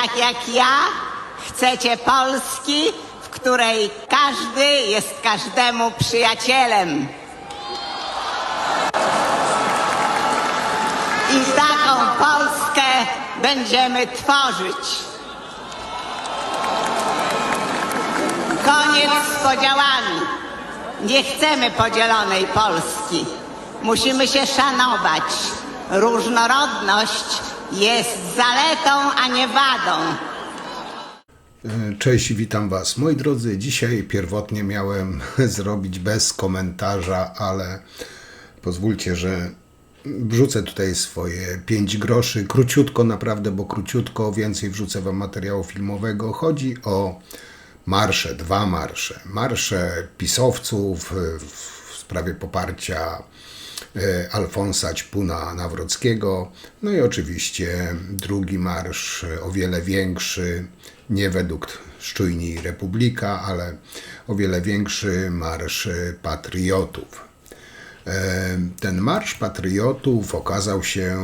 tak jak ja, chcecie Polski, w której każdy jest każdemu przyjacielem. I taką Polskę będziemy tworzyć. Koniec z podziałami. Nie chcemy podzielonej Polski. Musimy się szanować. Różnorodność jest zaletą, a nie wadą. Cześć, witam Was. Moi drodzy, dzisiaj pierwotnie miałem zrobić bez komentarza, ale pozwólcie, że wrzucę tutaj swoje 5 groszy. Króciutko naprawdę, bo króciutko, więcej wrzucę Wam materiału filmowego. Chodzi o marsze, 2 marsze. Marsze pisowców w sprawie poparcia Alfonsa Ćpuna-Nawrockiego. No i oczywiście drugi marsz, o wiele większy, nie według szczujni Republika, ale o wiele większy, marsz patriotów. Ten marsz patriotów okazał się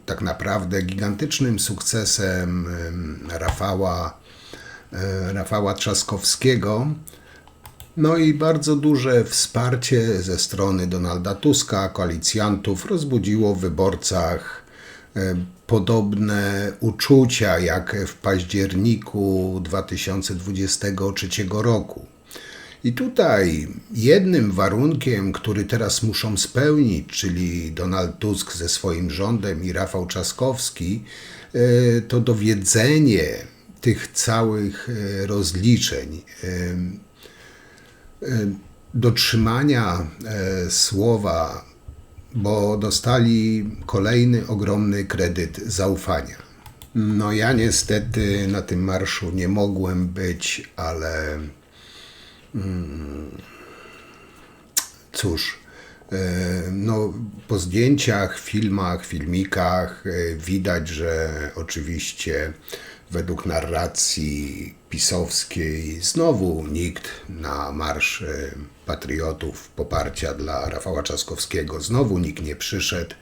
tak naprawdę gigantycznym sukcesem Rafała Trzaskowskiego. No i bardzo duże wsparcie ze strony Donalda Tuska, koalicjantów, rozbudziło w wyborcach podobne uczucia jak w październiku 2023 roku. I tutaj jednym warunkiem, który teraz muszą spełnić, czyli Donald Tusk ze swoim rządem i Rafał Trzaskowski, to dowiedzenie tych całych rozliczeń, dotrzymania słowa, bo dostali kolejny ogromny kredyt zaufania. No ja niestety na tym marszu nie mogłem być, ale cóż, no po zdjęciach, filmach, filmikach widać, że oczywiście według narracji pisowskiej znowu nikt na marsz patriotów poparcia dla Rafała Trzaskowskiego, znowu nikt nie przyszedł.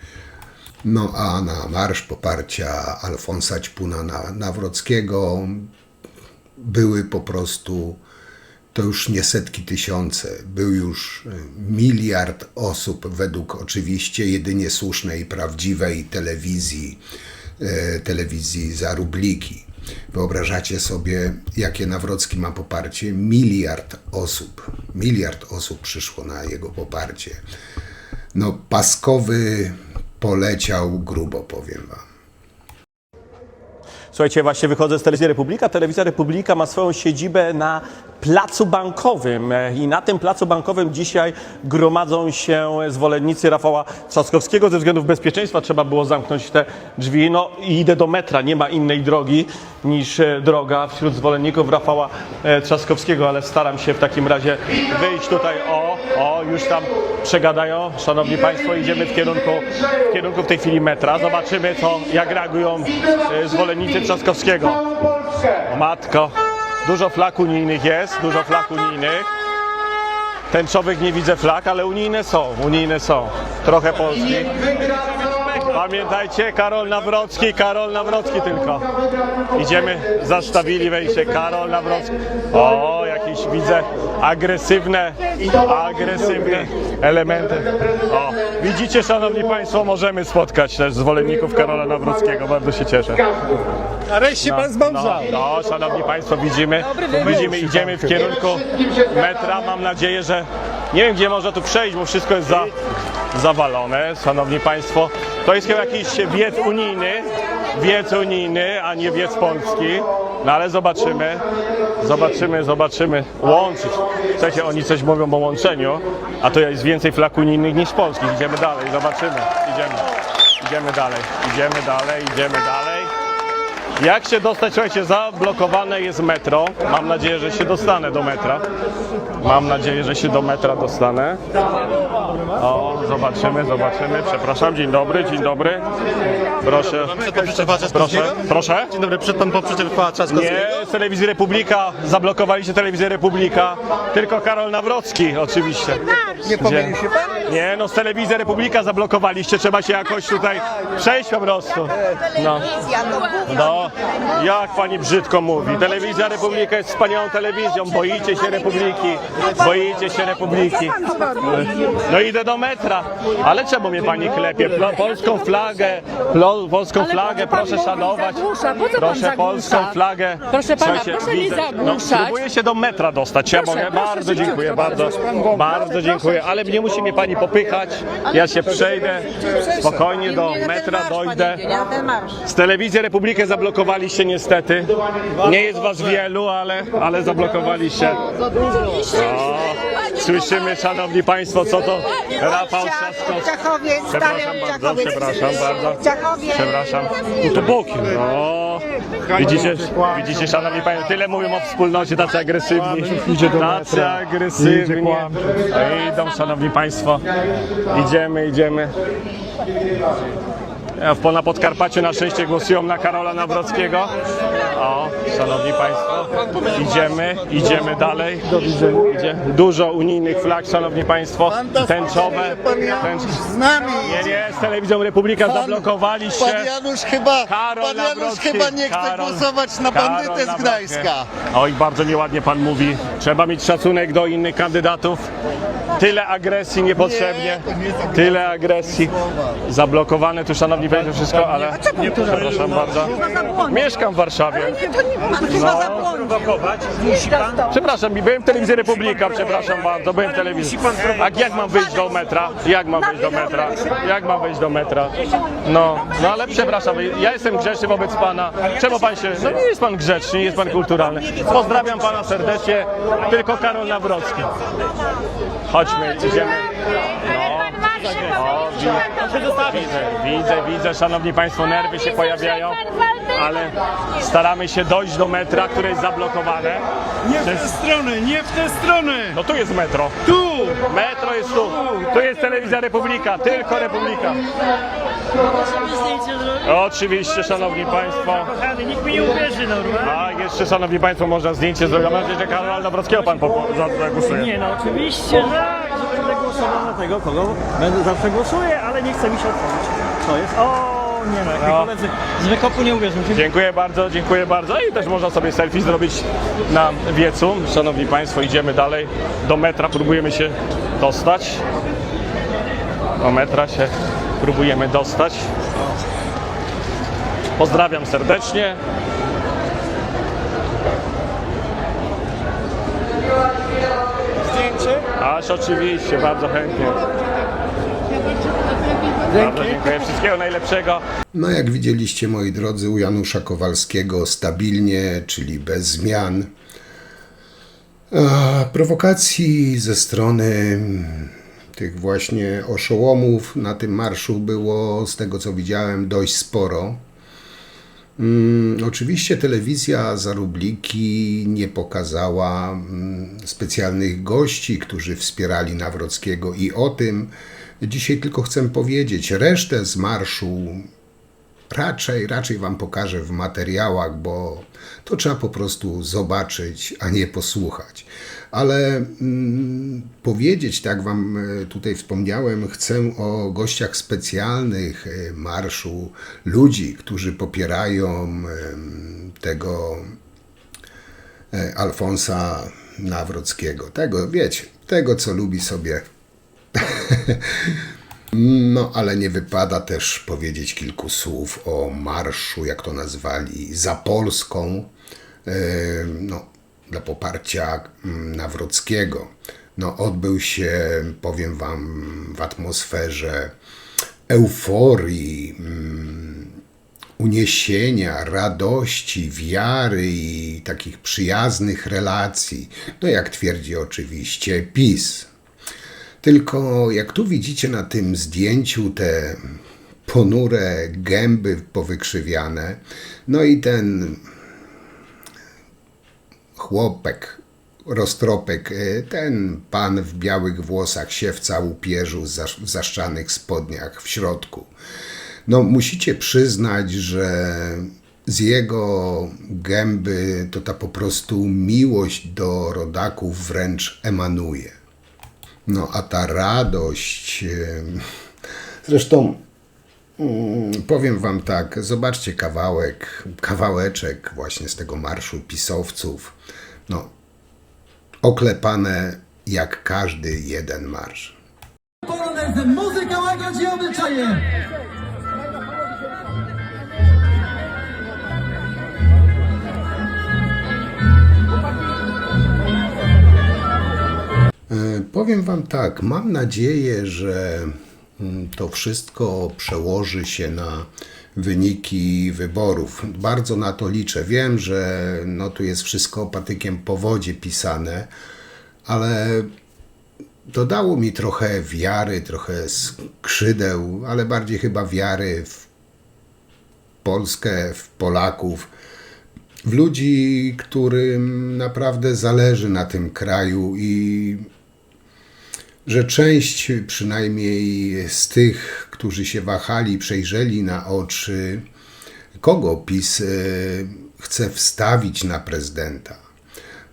No a na marsz poparcia Alfonsa Ćpuna-Nawrockiego były po prostu, to już nie setki tysiące, był już 1 miliard osób według oczywiście jedynie słusznej i prawdziwej telewizji za rubliki. Wyobrażacie sobie, jakie Nawrocki ma poparcie? 1 miliard osób. 1 miliard osób przyszło na jego poparcie. No Paskowy poleciał grubo, powiem Wam. Słuchajcie, właśnie wychodzę z Telewizji Republika. Telewizja Republika ma swoją siedzibę na Placu Bankowym i na tym Placu Bankowym dzisiaj gromadzą się zwolennicy Rafała Trzaskowskiego. Ze względów bezpieczeństwa trzeba było zamknąć te drzwi. No i idę do metra, nie ma innej drogi niż droga wśród zwolenników Rafała Trzaskowskiego, ale staram się w takim razie wyjść tutaj. Już tam przegadają. Szanowni Państwo, idziemy w kierunku w tej chwili metra. Zobaczymy, jak reagują zwolennicy Trzaskowskiego. O matko, dużo flag unijnych jest, Tęczowych nie widzę flag, ale unijne są. Trochę polskich. Pamiętajcie, Karol Nawrocki tylko. Idziemy, zastawili wejście, Karol Nawrocki. O, jakieś widzę agresywne elementy. O, widzicie, Szanowni Państwo, możemy spotkać też zwolenników Karola Nawrockiego, bardzo się cieszę. Nareszcie pan zmądrzał. No, Szanowni Państwo, idziemy w kierunku metra. Mam nadzieję, że nie wiem, gdzie można tu przejść, bo wszystko jest zawalone. Szanowni Państwo, to jest chyba jakiś wiec unijny, a nie wiec polski. No ale zobaczymy. Łączyć. Słuchajcie, oni coś mówią o łączeniu, a to jest więcej flag unijnych niż polskich. Idziemy dalej, zobaczymy. Idziemy dalej. Jak się dostać? Słuchajcie, zablokowane jest metro. Mam nadzieję, że się dostanę do metra. O, zobaczymy. Przepraszam, dzień dobry. Proszę. Proszę. Dzień dobry, przed pan poprzeczek Rafała Trzaskowskiego. Nie, z Telewizji Republika. Zablokowaliście Telewizję Republika. Tylko Karol Nawrocki, oczywiście. Nie pomylił się pan? Nie no, z telewizji Republika zablokowaliście, trzeba się jakoś tutaj przejść po prostu. No. No, jak pani brzydko mówi. Telewizja Republika jest wspaniałą telewizją. Boicie się Republiki. Boicie się Republiki. No idę do metra. Ale czemu mnie pani klepie? Polską flagę, proszę szanować. Proszę polską flagę. Proszę pana, Słuchajcie, proszę nie widzę. zagłuszać. Próbuję się do metra dostać. Ja Proszę, mogę? proszę, Bardzo dziękuję, szybciutko. bardzo dziękuję. Ale nie musi mnie pani popychać. Ja się przejdę. Spokojnie do metra dojdę. Z telewizji Republikę zablokowaliście niestety. Nie jest was wielu, ale zablokowaliście. O, słyszymy, szanowni państwo, co to Rafał Trzaskowski. Przepraszam bardzo. Przepraszam. To bokiem. O, widzicie, szanowni państwo, tyle mówią o wspólnocie, tacy agresywni. Tacy agresywni. Idą, szanowni państwo. Idziemy. Na Podkarpaciu na szczęście głosują na Karola Nawrockiego. O, szanowni państwo, idziemy dalej. Idzie dużo unijnych flag, szanowni państwo, tęczowe. Z nami! Nie, z telewizją Republika zablokowaliście. Pan Janusz chyba, Karol Nawrocki. nie chce głosować na Karol bandytę z Nawrocki. Gdańska. Oj, bardzo nieładnie pan mówi. Trzeba mieć szacunek do innych kandydatów. Tyle agresji niepotrzebnie. Tyle agresji. Zablokowane tu, szanowni państwo, wszystko, ale nie, przepraszam bardzo. Mieszkam w Warszawie. Przepraszam, byłem w telewizji Republika, przepraszam bardzo, byłem w telewizji. A jak mam wyjść do metra? Jak mam wyjść do metra? No ale przepraszam, ja jestem grzeczny wobec pana. Czemu pan się... No nie jest pan grzeczny, nie jest pan kulturalny. Pozdrawiam pana serdecznie, tylko Karol Nawrocki. Chodźmy, idziemy. O, widzę, szanowni państwo, nerwy się pojawiają, ale staramy się dojść do metra, które jest zablokowane. Nie w tę stronę, nie w tę stronę! No tu jest metro. Tu! Metro jest tu. Tu jest telewizja Republika, tylko Republika. Oczywiście, szanowni państwo. Nikt mi nie uwierzy normalnie. A jeszcze, szanowni państwo, można zdjęcie zrobić. Mam nadzieję, że Karola Nawrockiego pan zagłosuje. Nie no, oczywiście, że tak, że będę głosował na tego, kogo zawsze głosuję, ale nie chce mi się odpowiedzieć. To jest, nie no, jak No. koledzy z wykopu nie uwierzą. Dziękuję bardzo. I też można sobie selfie zrobić na wiecu. Szanowni państwo, idziemy dalej. Do metra próbujemy się dostać. Do metra się próbujemy dostać. Pozdrawiam serdecznie. Zdjęcie? Aż oczywiście, bardzo chętnie. Bardzo dziękuję. Wszystkiego najlepszego. No jak widzieliście, moi drodzy, u Janusza Kowalskiego stabilnie, czyli bez zmian. A prowokacji ze strony tych właśnie oszołomów na tym marszu było, z tego co widziałem, dość sporo. Oczywiście telewizja Zarubliki nie pokazała specjalnych gości, którzy wspierali Nawrockiego, i o tym dzisiaj tylko chcę powiedzieć. Resztę z marszu raczej wam pokażę w materiałach, bo to trzeba po prostu zobaczyć, a nie posłuchać. Ale powiedzieć, tak jak wam tutaj wspomniałem, chcę o gościach specjalnych marszu, ludzi, którzy popierają tego Alfonsa Nawrockiego. Tego, wiecie, tego, co lubi sobie. No, ale nie wypada też powiedzieć kilku słów o marszu, jak to nazwali, za Polską, dla poparcia Nawrockiego. No, odbył się, powiem wam, w atmosferze euforii, uniesienia, radości, wiary i takich przyjaznych relacji. No, jak twierdzi oczywiście PiS. Tylko jak tu widzicie na tym zdjęciu te ponure gęby powykrzywiane, no i ten chłopek, roztropek, ten pan w białych włosach, siewca łupieżu w zaszczanych spodniach w środku. No musicie przyznać, że z jego gęby to ta po prostu miłość do rodaków wręcz emanuje. No a ta radość, zresztą powiem wam tak, zobaczcie kawałeczek właśnie z tego marszu pisowców, no oklepane jak każdy jeden marsz. Polonezem, muzyka łagodzi obyczaje! Powiem wam tak, mam nadzieję, że to wszystko przełoży się na wyniki wyborów. Bardzo na to liczę. Wiem, że no, tu jest wszystko patykiem po wodzie pisane, ale dodało mi trochę wiary, trochę skrzydeł, ale bardziej chyba wiary w Polskę, w Polaków, w ludzi, którym naprawdę zależy na tym kraju i że część przynajmniej z tych, którzy się wahali, przejrzeli na oczy, kogo PiS chce wstawić na prezydenta.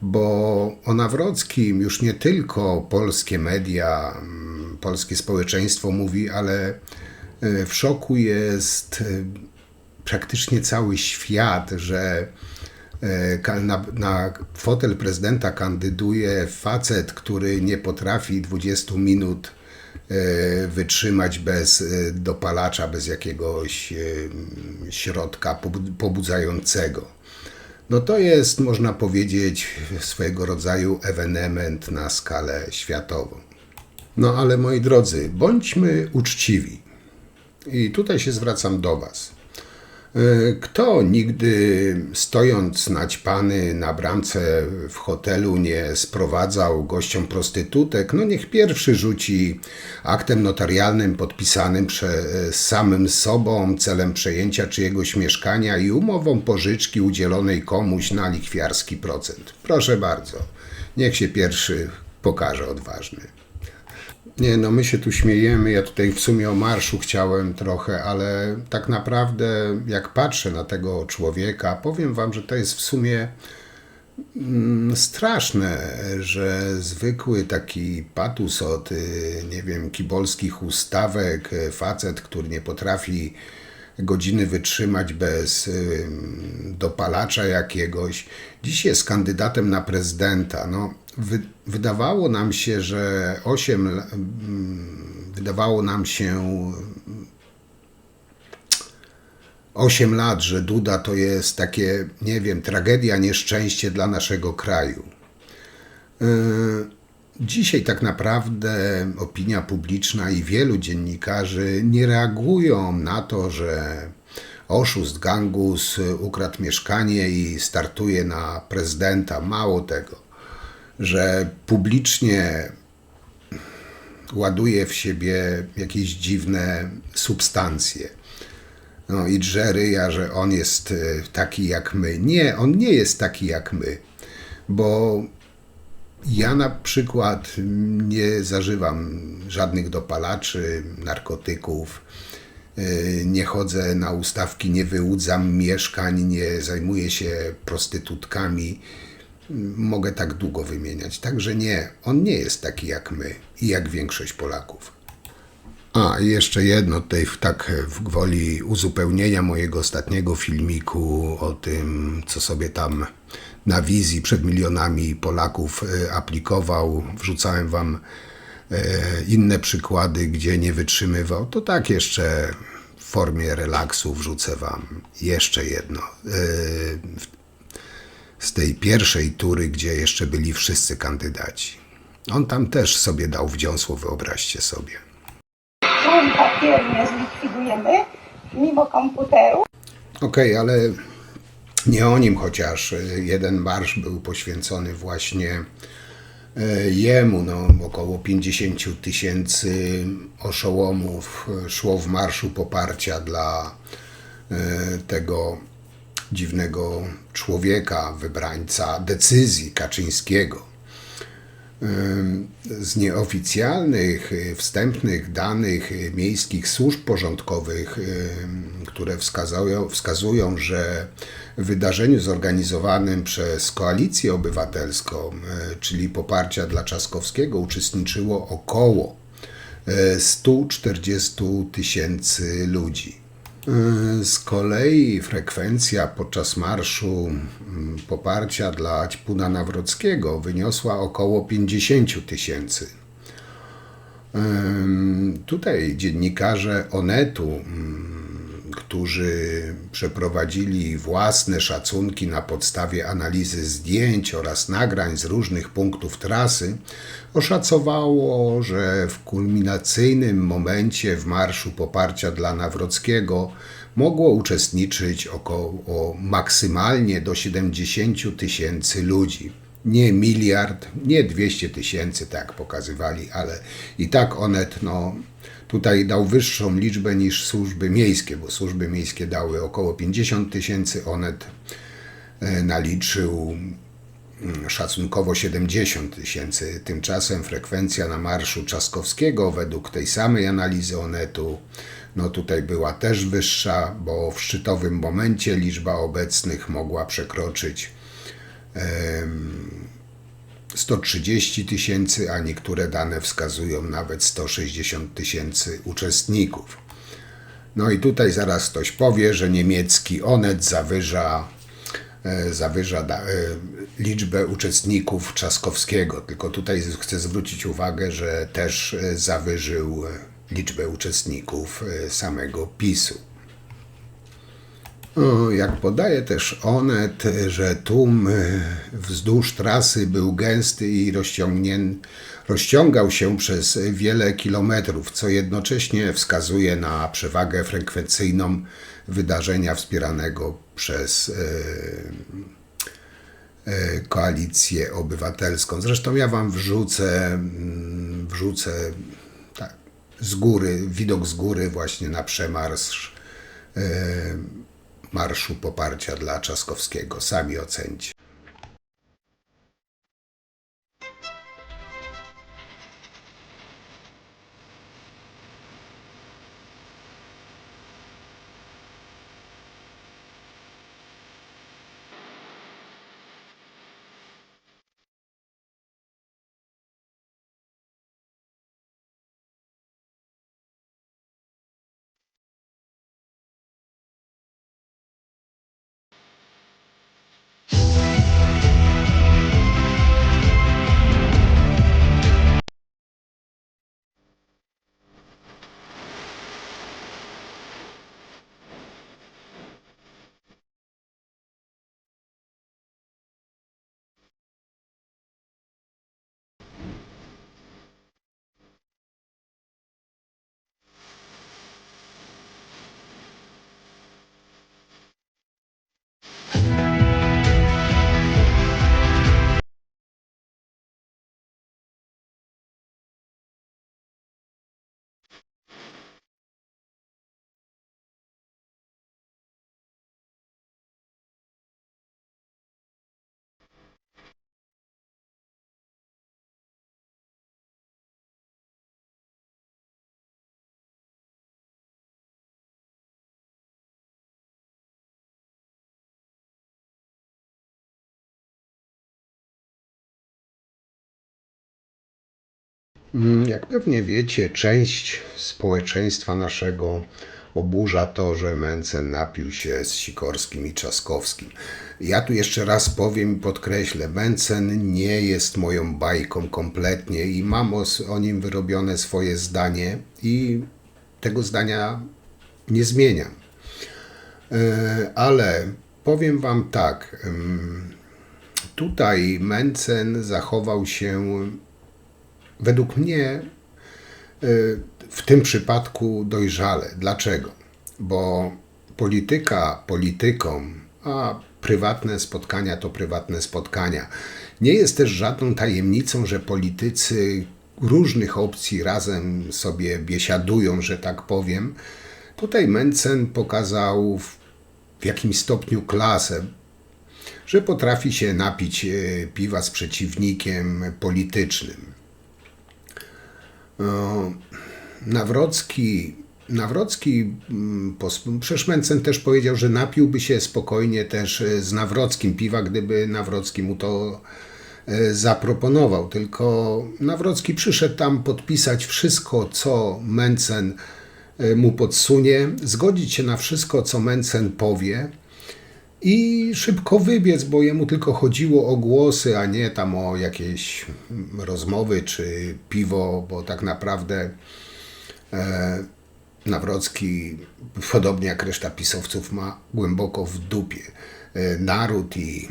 Bo o Nawrockim już nie tylko polskie media, polskie społeczeństwo mówi, ale w szoku jest praktycznie cały świat, że na fotel prezydenta kandyduje facet, który nie potrafi 20 minut wytrzymać bez dopalacza, bez jakiegoś środka pobudzającego. No to jest, można powiedzieć, swojego rodzaju ewenement na skalę światową. No ale moi drodzy, bądźmy uczciwi. I tutaj się zwracam do was. Kto nigdy stojąc naćpany na bramce w hotelu nie sprowadzał gościom prostytutek, no niech pierwszy rzuci aktem notarialnym podpisanym przez samym sobą celem przejęcia czyjegoś mieszkania i umową pożyczki udzielonej komuś na lichwiarski procent. Proszę bardzo, niech się pierwszy pokaże odważny. Nie, no my się tu śmiejemy, ja tutaj w sumie o marszu chciałem trochę, ale tak naprawdę jak patrzę na tego człowieka, powiem wam, że to jest w sumie straszne, że zwykły taki patus od, nie wiem, kibolskich ustawek, facet, który nie potrafi godziny wytrzymać bez dopalacza jakiegoś, dziś jest kandydatem na prezydenta. No, wydawało nam się, że 8 lat, że Duda to jest takie, nie wiem, tragedia, nieszczęście dla naszego kraju. Dzisiaj tak naprawdę opinia publiczna i wielu dziennikarzy nie reagują na to, że oszust gangus ukradł mieszkanie i startuje na prezydenta. Mało tego, że publicznie ładuje w siebie jakieś dziwne substancje. No i drze ryja, że on jest taki jak my. Nie, on nie jest taki jak my, bo ja na przykład nie zażywam żadnych dopalaczy, narkotyków, nie chodzę na ustawki, nie wyłudzam mieszkań, nie zajmuję się prostytutkami. Mogę tak długo wymieniać. Także nie, on nie jest taki jak my i jak większość Polaków. A, i jeszcze jedno tutaj tak w gwoli uzupełnienia mojego ostatniego filmiku o tym, co sobie tam na wizji przed milionami Polaków aplikował. Wrzucałem wam inne przykłady, gdzie nie wytrzymywał. To tak jeszcze w formie relaksu wrzucę wam jeszcze jedno. Z tej pierwszej tury, gdzie jeszcze byli wszyscy kandydaci. On tam też sobie dał wdziąsło, wyobraźcie sobie. Papiernie zlikwidujemy, mimo komputeru. Okej, ale nie o nim, chociaż jeden marsz był poświęcony właśnie jemu. No, około 50 000 oszołomów szło w marszu poparcia dla tego dziwnego człowieka, wybrańca decyzji Kaczyńskiego. Z nieoficjalnych, wstępnych danych miejskich służb porządkowych, które wskazują, że w wydarzeniu zorganizowanym przez Koalicję Obywatelską, czyli Poparcia dla Trzaskowskiego, uczestniczyło około 140 000 ludzi. Z kolei frekwencja podczas marszu poparcia dla Ćpuna Nawrockiego wyniosła około 50 000. Tutaj dziennikarze Onetu, którzy przeprowadzili własne szacunki na podstawie analizy zdjęć oraz nagrań z różnych punktów trasy, oszacowało, że w kulminacyjnym momencie w marszu poparcia dla Nawrockiego mogło uczestniczyć około maksymalnie do 70 000 ludzi. Nie 1 miliard, nie 200 000, tak pokazywali, ale i tak Onet tutaj dał wyższą liczbę niż służby miejskie, bo służby miejskie dały około 50 000, Onet naliczył szacunkowo 70 000. Tymczasem frekwencja na marszu Trzaskowskiego według tej samej analizy Onetu tutaj była też wyższa, bo w szczytowym momencie liczba obecnych mogła przekroczyć 130 000, a niektóre dane wskazują nawet 160 000 uczestników. No i tutaj zaraz ktoś powie, że niemiecki Onet zawyża liczbę uczestników Trzaskowskiego, tylko tutaj chcę zwrócić uwagę, że też zawyżył liczbę uczestników samego PiS-u. Jak podaje też Onet, że tłum wzdłuż trasy był gęsty i rozciągał się przez wiele kilometrów, co jednocześnie wskazuje na przewagę frekwencyjną wydarzenia wspieranego przez Koalicję Obywatelską. Zresztą ja wam wrzucę tak, z góry, widok z góry właśnie na przemarsz marszu poparcia dla Trzaskowskiego. Sami ocencie. Jak pewnie wiecie, część społeczeństwa naszego oburza to, że Mencen napił się z Sikorskim i Trzaskowskim. Ja tu jeszcze raz powiem i podkreślę, Mencen nie jest moją bajką kompletnie i mam o nim wyrobione swoje zdanie i tego zdania nie zmieniam. Ale powiem wam tak, tutaj Mencen zachował się według mnie w tym przypadku dojrzale. Dlaczego? Bo polityka polityką, a prywatne spotkania to prywatne spotkania. Nie jest też żadną tajemnicą, że politycy różnych opcji razem sobie biesiadują, że tak powiem. Tutaj Mencen pokazał w jakimś stopniu klasę. że potrafi się napić piwa z przeciwnikiem politycznym. Nawrocki, przecież Mencen też powiedział, że napiłby się spokojnie też z Nawrockim piwa, gdyby Nawrocki mu to zaproponował. Tylko Nawrocki przyszedł tam podpisać wszystko, co Mencen mu podsunie, zgodzić się na wszystko, co Mencen powie i szybko wybiec, bo jemu tylko chodziło o głosy, a nie tam o jakieś rozmowy czy piwo, bo tak naprawdę Nawrocki, podobnie jak reszta pisowców, ma głęboko w dupie naród i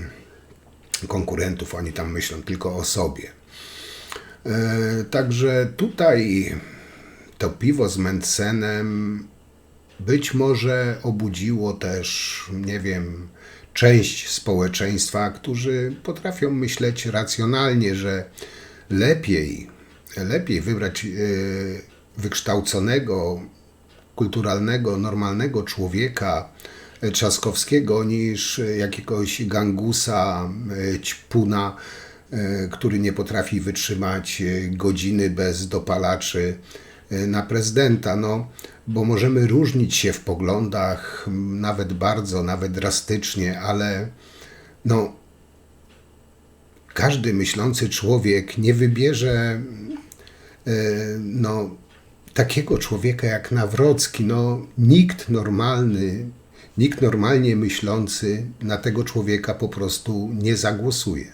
konkurentów. Oni tam myślą tylko o sobie. Także tutaj to piwo z Mencenem być może obudziło też, nie wiem, część społeczeństwa, którzy potrafią myśleć racjonalnie, że lepiej wybrać wykształconego, kulturalnego, normalnego człowieka Trzaskowskiego niż jakiegoś gangusa, ćpuna, który nie potrafi wytrzymać godziny bez dopalaczy na prezydenta. No, bo możemy różnić się w poglądach, nawet bardzo, nawet drastycznie, ale no, każdy myślący człowiek nie wybierze takiego człowieka jak Nawrocki. No, nikt normalnie myślący na tego człowieka po prostu nie zagłosuje.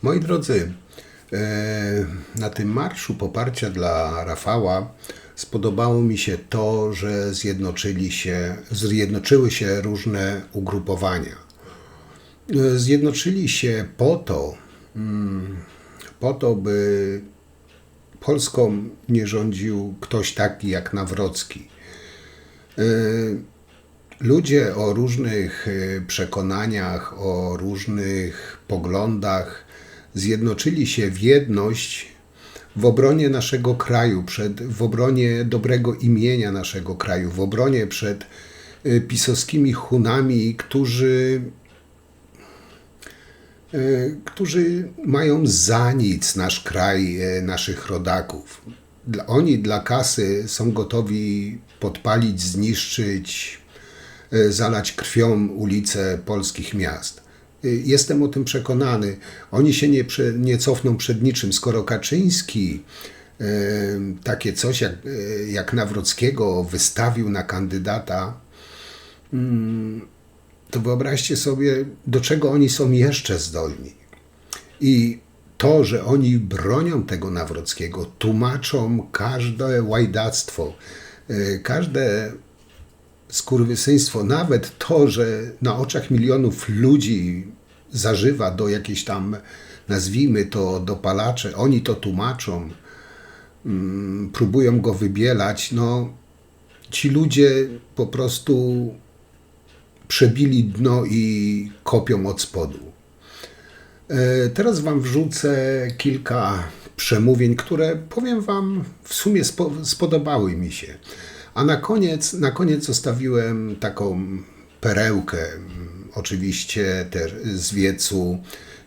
Moi drodzy, na tym marszu poparcia dla Rafała spodobało mi się to, że zjednoczyły się różne ugrupowania. Zjednoczyli się po to, by Polską nie rządził ktoś taki jak Nawrocki. Ludzie o różnych przekonaniach, o różnych poglądach zjednoczyli się w jedność w obronie naszego kraju, w obronie dobrego imienia naszego kraju, w obronie przed pisowskimi hunami, którzy mają za nic nasz kraj, naszych rodaków. Oni dla kasy są gotowi podpalić, zniszczyć, zalać krwią ulice polskich miast. Jestem o tym przekonany. Oni się nie cofną przed niczym. Skoro Kaczyński takie coś jak Nawrockiego wystawił na kandydata, to wyobraźcie sobie, do czego oni są jeszcze zdolni. I to, że oni bronią tego Nawrockiego, tłumaczą każde łajdactwo, każde skurwysyństwo, nawet to, że na oczach milionów ludzi zażywa do jakiejś tam, nazwijmy to, dopalacze, oni to tłumaczą, próbują go wybielać, no ci ludzie po prostu przebili dno i kopią od spodu. Teraz wam wrzucę kilka przemówień, które, powiem wam, w sumie spodobały mi się. A na koniec zostawiłem taką perełkę, oczywiście też z wiecu,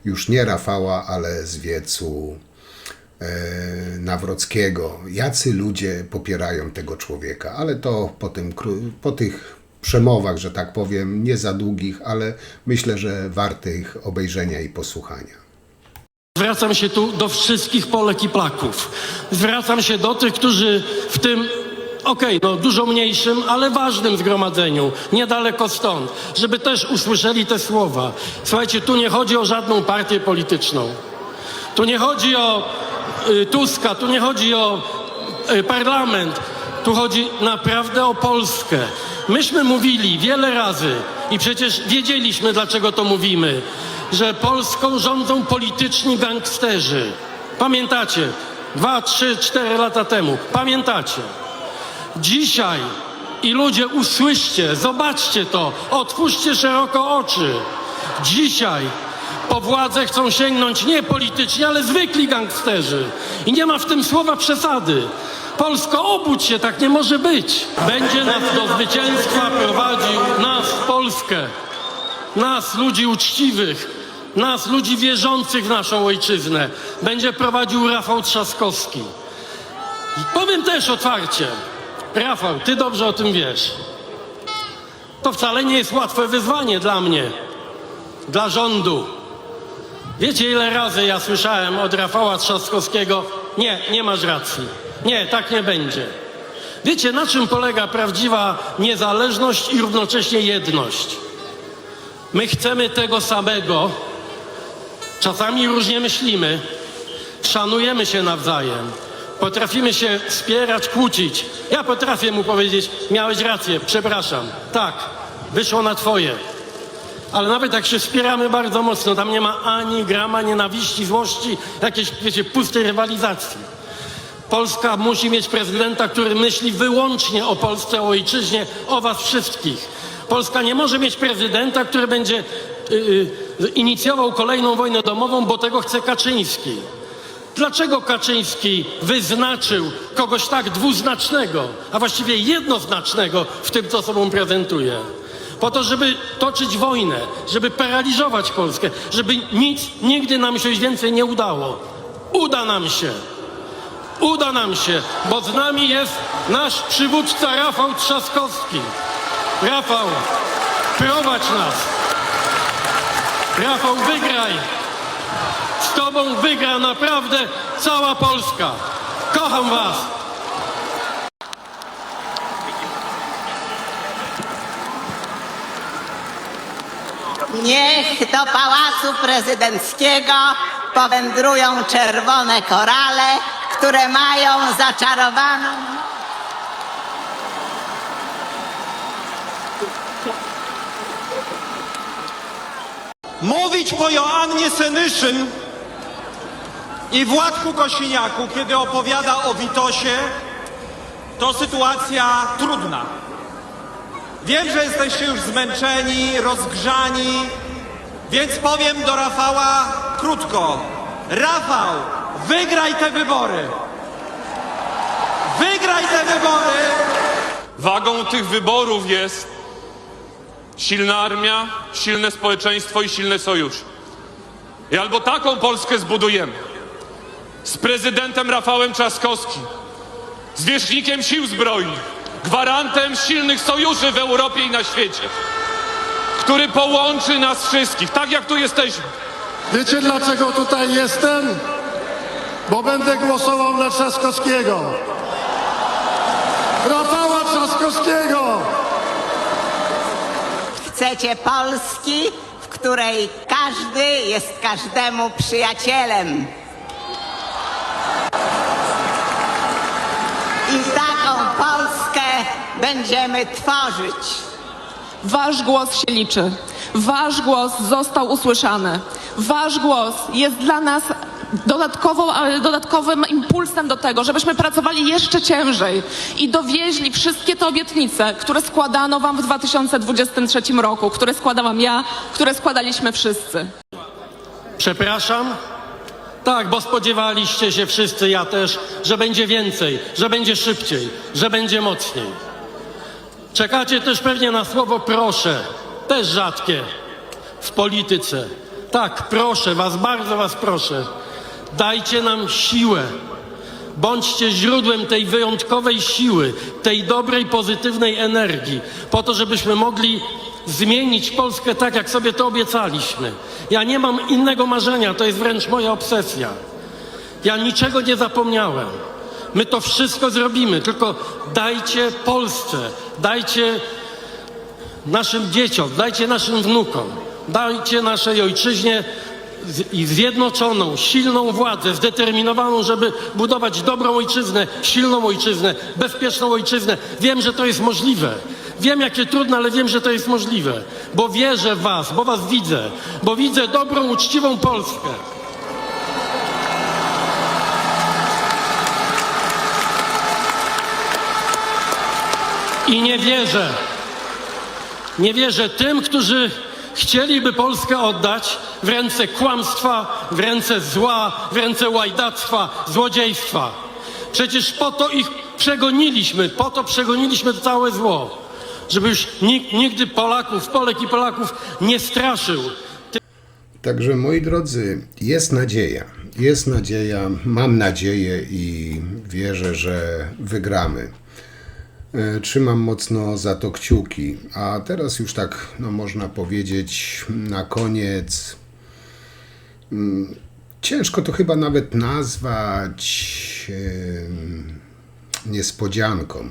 już nie Rafała, ale z wiecu Nawrockiego. Jacy ludzie popierają tego człowieka, ale to po tych przemowach, że tak powiem, nie za długich, ale myślę, że wartych obejrzenia i posłuchania. Zwracam się tu do wszystkich Polek i Polaków. Zwracam się do tych, którzy w tym dużo mniejszym, ale ważnym zgromadzeniu, niedaleko stąd, żeby też usłyszeli te słowa. Słuchajcie, tu nie chodzi o żadną partię polityczną. Tu nie chodzi o Tuska, tu nie chodzi o parlament. Tu chodzi naprawdę o Polskę. Myśmy mówili wiele razy i przecież wiedzieliśmy, dlaczego to mówimy, że Polską rządzą polityczni gangsterzy. Pamiętacie? 2, 3, 4 lata temu. Pamiętacie? Dzisiaj I ludzie, usłyszcie, zobaczcie to, otwórzcie szeroko oczy. Dzisiaj po władzę chcą sięgnąć nie politycznie, ale zwykli gangsterzy. I nie ma w tym słowa przesady. Polsko, obudź się, tak nie może być. Będzie nas do zwycięstwa prowadził, nas, Polskę, nas, ludzi uczciwych, nas, ludzi wierzących w naszą ojczyznę, będzie prowadził Rafał Trzaskowski. I powiem też otwarcie, Rafał, ty dobrze o tym wiesz. To wcale nie jest łatwe wyzwanie dla mnie, dla rządu. Wiecie, ile razy ja słyszałem od Rafała Trzaskowskiego: nie, nie masz racji, nie, tak nie będzie. Wiecie, na czym polega prawdziwa niezależność i równocześnie jedność? My chcemy tego samego, czasami różnie myślimy, szanujemy się nawzajem, potrafimy się wspierać, kłócić. Ja potrafię mu powiedzieć: miałeś rację, przepraszam, tak, wyszło na twoje. Ale nawet jak się wspieramy bardzo mocno, tam nie ma ani grama nienawiści, złości, jakiejś, wiecie, pustej rywalizacji. Polska musi mieć prezydenta, który myśli wyłącznie o Polsce, o ojczyźnie, o was wszystkich. Polska nie może mieć prezydenta, który będzie inicjował kolejną wojnę domową, bo tego chce Kaczyński. Dlaczego Kaczyński wyznaczył kogoś tak dwuznacznego, a właściwie jednoznacznego w tym, co sobą prezentuje? Po to, żeby toczyć wojnę, żeby paraliżować Polskę, żeby nic nigdy nam się więcej nie udało. Uda nam się. Uda nam się, bo z nami jest nasz przywódca Rafał Trzaskowski. Rafał, prowadź nas. Rafał, wygraj. Z tobą wygra naprawdę cała Polska. Kocham was. Niech do Pałacu Prezydenckiego powędrują czerwone korale, które mają zaczarowaną... Mówić po Joannie Senyszyn i Władku Kosiniaku, kiedy opowiada o Witosie, to sytuacja trudna. Wiem, że jesteście już zmęczeni, rozgrzani, więc powiem do Rafała krótko. Rafał, wygraj te wybory! Wygraj te wybory! Wagą tych wyborów jest silna armia, silne społeczeństwo i silny sojusz. I albo taką Polskę zbudujemy z prezydentem Rafałem Trzaskowskim, zwierzchnikiem sił zbrojnych, gwarantem silnych sojuszy w Europie i na świecie, który połączy nas wszystkich, tak jak tu jesteśmy. Wiecie, dlaczego tutaj jestem? Bo będę głosował na Trzaskowskiego. Rafała Trzaskowskiego! Chcecie Polski, w której każdy jest każdemu przyjacielem. I taką Polskę będziemy tworzyć. Wasz głos się liczy. Wasz głos został usłyszany. Wasz głos jest dla nas dodatkowym impulsem do tego, żebyśmy pracowali jeszcze ciężej i dowieźli wszystkie te obietnice, które składano wam w 2023 roku, które składałam ja, które składaliśmy wszyscy. Przepraszam? Tak, bo spodziewaliście się wszyscy, ja też, że będzie więcej, że będzie szybciej, że będzie mocniej. Czekacie też pewnie na słowo proszę, też rzadkie w polityce. Tak, proszę was, bardzo was proszę, dajcie nam siłę. Bądźcie źródłem tej wyjątkowej siły, tej dobrej, pozytywnej energii, po to, żebyśmy mogli zmienić Polskę tak, jak sobie to obiecaliśmy. Ja nie mam innego marzenia, to jest wręcz moja obsesja. Ja niczego nie zapomniałem. My to wszystko zrobimy, tylko dajcie Polsce, dajcie naszym dzieciom, dajcie naszym wnukom, dajcie naszej ojczyźnie zjednoczoną, silną władzę, zdeterminowaną, żeby budować dobrą ojczyznę, silną ojczyznę, bezpieczną ojczyznę. Wiem, że to jest możliwe. Wiem, jakie trudne, ale wiem, że to jest możliwe. Bo wierzę w was, bo was widzę, bo widzę dobrą, uczciwą Polskę. I nie wierzę tym, którzy chcieliby Polskę oddać w ręce kłamstwa, w ręce zła, w ręce łajdactwa, złodziejstwa. Przecież po to ich przegoniliśmy, po to przegoniliśmy całe zło, żeby już nikt nigdy Polek i Polaków nie straszył. Także moi drodzy, jest nadzieja, mam nadzieję i wierzę, że wygramy. Trzymam mocno za to kciuki, a teraz już tak, no można powiedzieć, na koniec, ciężko to chyba nawet nazwać niespodzianką.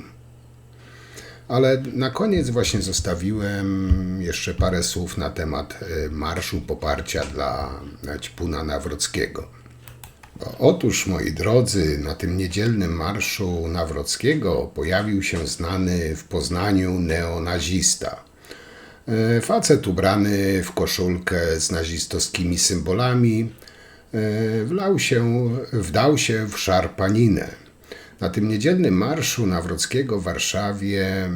Ale na koniec właśnie zostawiłem jeszcze parę słów na temat marszu poparcia dla Ćpuna Nawrockiego. Otóż, moi drodzy, na tym niedzielnym marszu Nawrockiego pojawił się znany w Poznaniu neonazista. Facet ubrany w koszulkę z nazistowskimi symbolami wdał się w szarpaninę. Na tym niedzielnym marszu Nawrockiego w Warszawie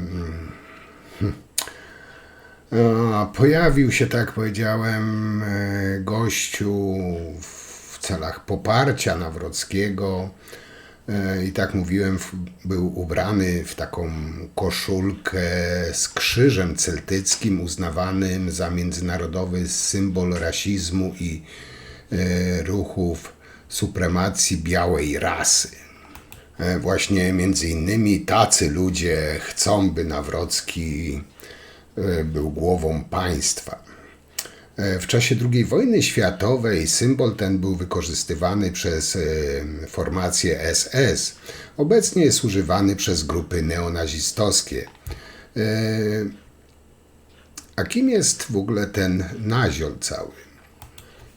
pojawił się, tak jak powiedziałem, gościu w celach poparcia Nawrockiego i tak mówiłem, był ubrany w taką koszulkę z krzyżem celtyckim uznawanym za międzynarodowy symbol rasizmu i ruchów supremacji białej rasy. Właśnie między innymi tacy ludzie chcą, by Nawrocki był głową państwa. W czasie II wojny światowej symbol ten był wykorzystywany przez formacje SS. Obecnie jest używany przez grupy neonazistowskie. A kim jest w ogóle ten naziol cały?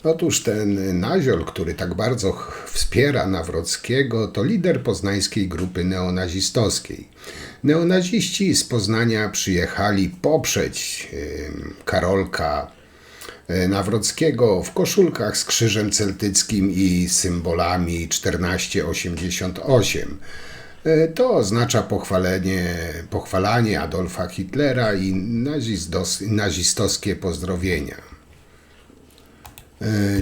Otóż ten naziol, który tak bardzo wspiera Nawrockiego, to lider poznańskiej grupy neonazistowskiej. Neonaziści z Poznania przyjechali poprzeć Karolka Nawrockiego w koszulkach z krzyżem celtyckim i symbolami 1488. To oznacza pochwalanie Adolfa Hitlera i nazistowskie pozdrowienia.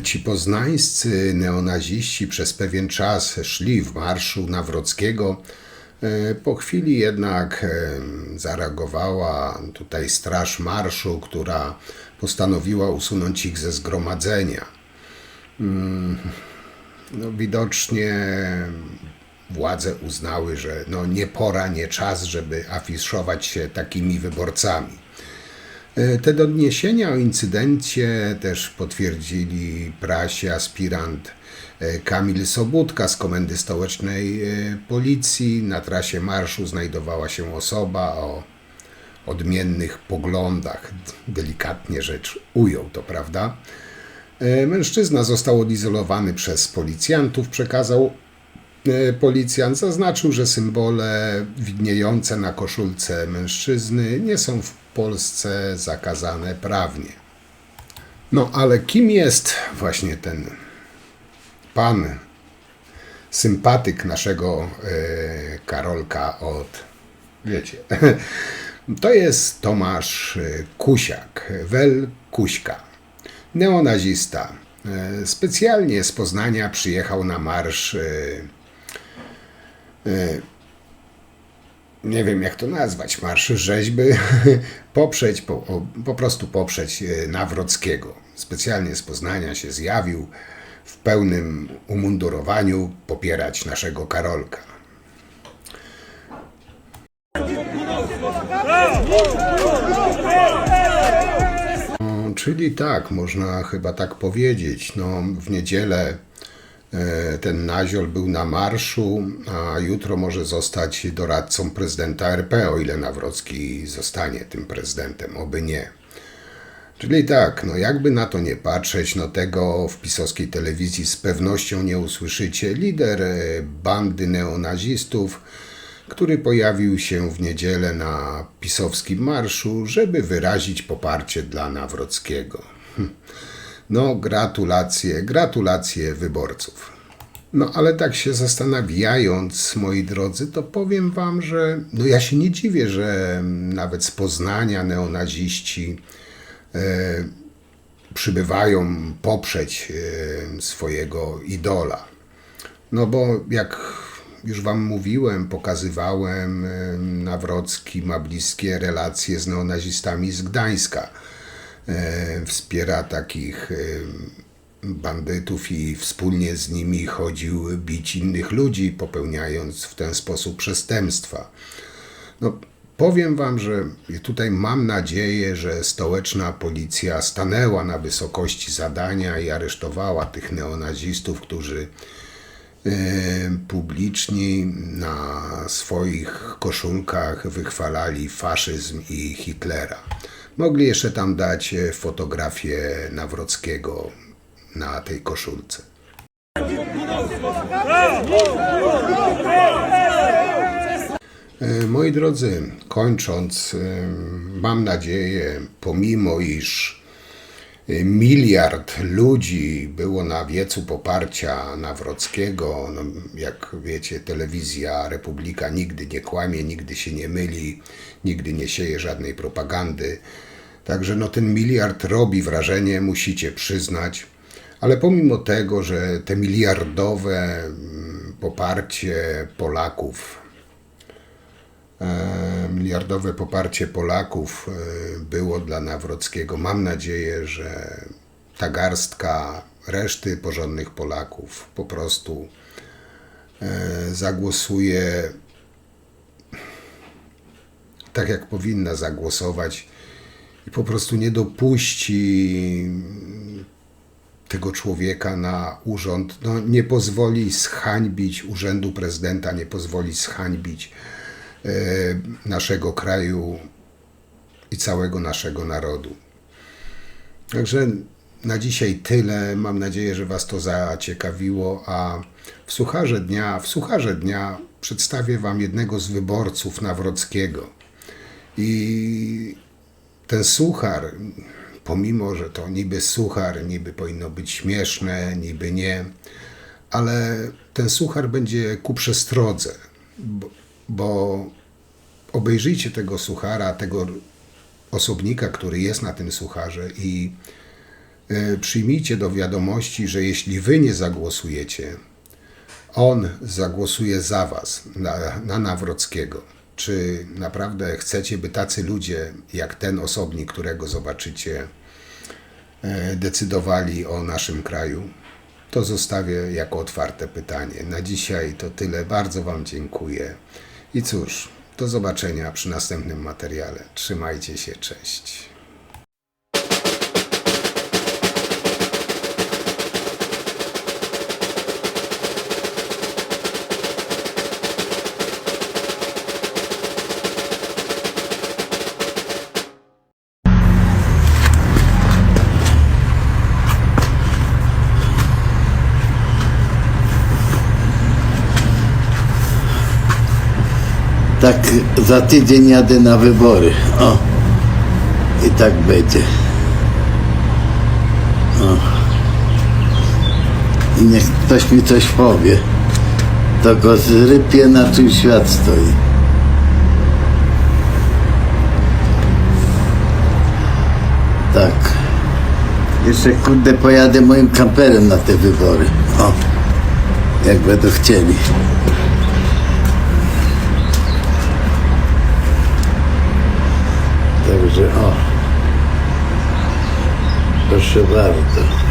Ci poznańscy neonaziści przez pewien czas szli w marszu Nawrockiego. Po chwili jednak zareagowała tutaj straż marszu, która postanowiła usunąć ich ze zgromadzenia. No, widocznie władze uznały, że no, nie pora, nie czas, żeby afiszować się takimi wyborcami. Te doniesienia o incydencie też potwierdzili prasie aspirant Kamil Sobudka z Komendy Stołecznej Policji. Na trasie marszu znajdowała się osoba o odmiennych poglądach. Delikatnie rzecz ujął to, prawda? Mężczyzna został odizolowany przez policjantów, przekazał policjant. Zaznaczył, że symbole widniejące na koszulce mężczyzny nie są w Polsce zakazane prawnie. No ale kim jest właśnie ten pan, sympatyk naszego Karolka od, wiecie, to jest Tomasz Kusiak, Wel Kuśka, neonazista. Specjalnie z Poznania przyjechał na marsz, nie wiem jak to nazwać, marsz rzeźby, po prostu poprzeć Nawrockiego. Specjalnie z Poznania się zjawił w pełnym umundurowaniu popierać naszego Karolka. Czyli tak, można chyba tak powiedzieć. No, w niedzielę ten naziol był na marszu, a jutro może zostać doradcą prezydenta RP, o ile Nawrocki zostanie tym prezydentem, oby nie. Czyli tak, no jakby na to nie patrzeć, no tego w pisowskiej telewizji z pewnością nie usłyszycie. Lider bandy neonazistów, który pojawił się w niedzielę na pisowskim marszu, żeby wyrazić poparcie dla Nawrockiego. No gratulacje wyborców. No ale tak się zastanawiając, moi drodzy, to powiem wam, że no ja się nie dziwię, że nawet z Poznania neonaziści przybywają poprzeć swojego idola. No bo jak już wam mówiłem, pokazywałem, Nawrocki ma bliskie relacje z neonazistami z Gdańska. Wspiera takich bandytów i wspólnie z nimi chodził bić innych ludzi, popełniając w ten sposób przestępstwa. No, powiem wam, że tutaj mam nadzieję, że stołeczna policja stanęła na wysokości zadania i aresztowała tych neonazistów, którzy publicznie na swoich koszulkach wychwalali faszyzm i Hitlera. Mogli jeszcze tam dać fotografię Nawrockiego na tej koszulce. Moi drodzy, kończąc, mam nadzieję, pomimo iż miliard ludzi było na wiecu poparcia Nawrockiego, no, jak wiecie, telewizja Republika nigdy nie kłamie, nigdy się nie myli, nigdy nie sieje żadnej propagandy. Także no, ten miliard robi wrażenie, musicie przyznać. Ale pomimo tego, że te miliardowe poparcie Polaków było dla Nawrockiego, mam nadzieję, że ta garstka reszty porządnych Polaków po prostu zagłosuje tak, jak powinna zagłosować i po prostu nie dopuści tego człowieka na urząd, no, nie pozwoli zhańbić urzędu prezydenta, nie pozwoli zhańbić naszego kraju i całego naszego narodu. Także na dzisiaj tyle. Mam nadzieję, że was to zaciekawiło, a w Sucharze Dnia przedstawię wam jednego z wyborców Nawrockiego. I ten suchar, pomimo że to niby suchar, niby powinno być śmieszne, niby nie, ale ten suchar będzie ku przestrodze, bo obejrzyjcie tego suchara, tego osobnika, który jest na tym sucharze i przyjmijcie do wiadomości, że jeśli wy nie zagłosujecie, on zagłosuje za was, na Nawrockiego. Czy naprawdę chcecie, by tacy ludzie, jak ten osobnik, którego zobaczycie, decydowali o naszym kraju? To zostawię jako otwarte pytanie. Na dzisiaj to tyle. Bardzo wam dziękuję. I cóż, do zobaczenia przy następnym materiale. Trzymajcie się, cześć. Tak za tydzień jadę na wybory. O. I tak będzie. O. I niech ktoś mi coś powie. To go zrypie, na czym świat stoi. Tak. Jeszcze kurde pojadę moim kamperem na te wybory. O. Jak będą chcieli. Także o, proszę bardzo.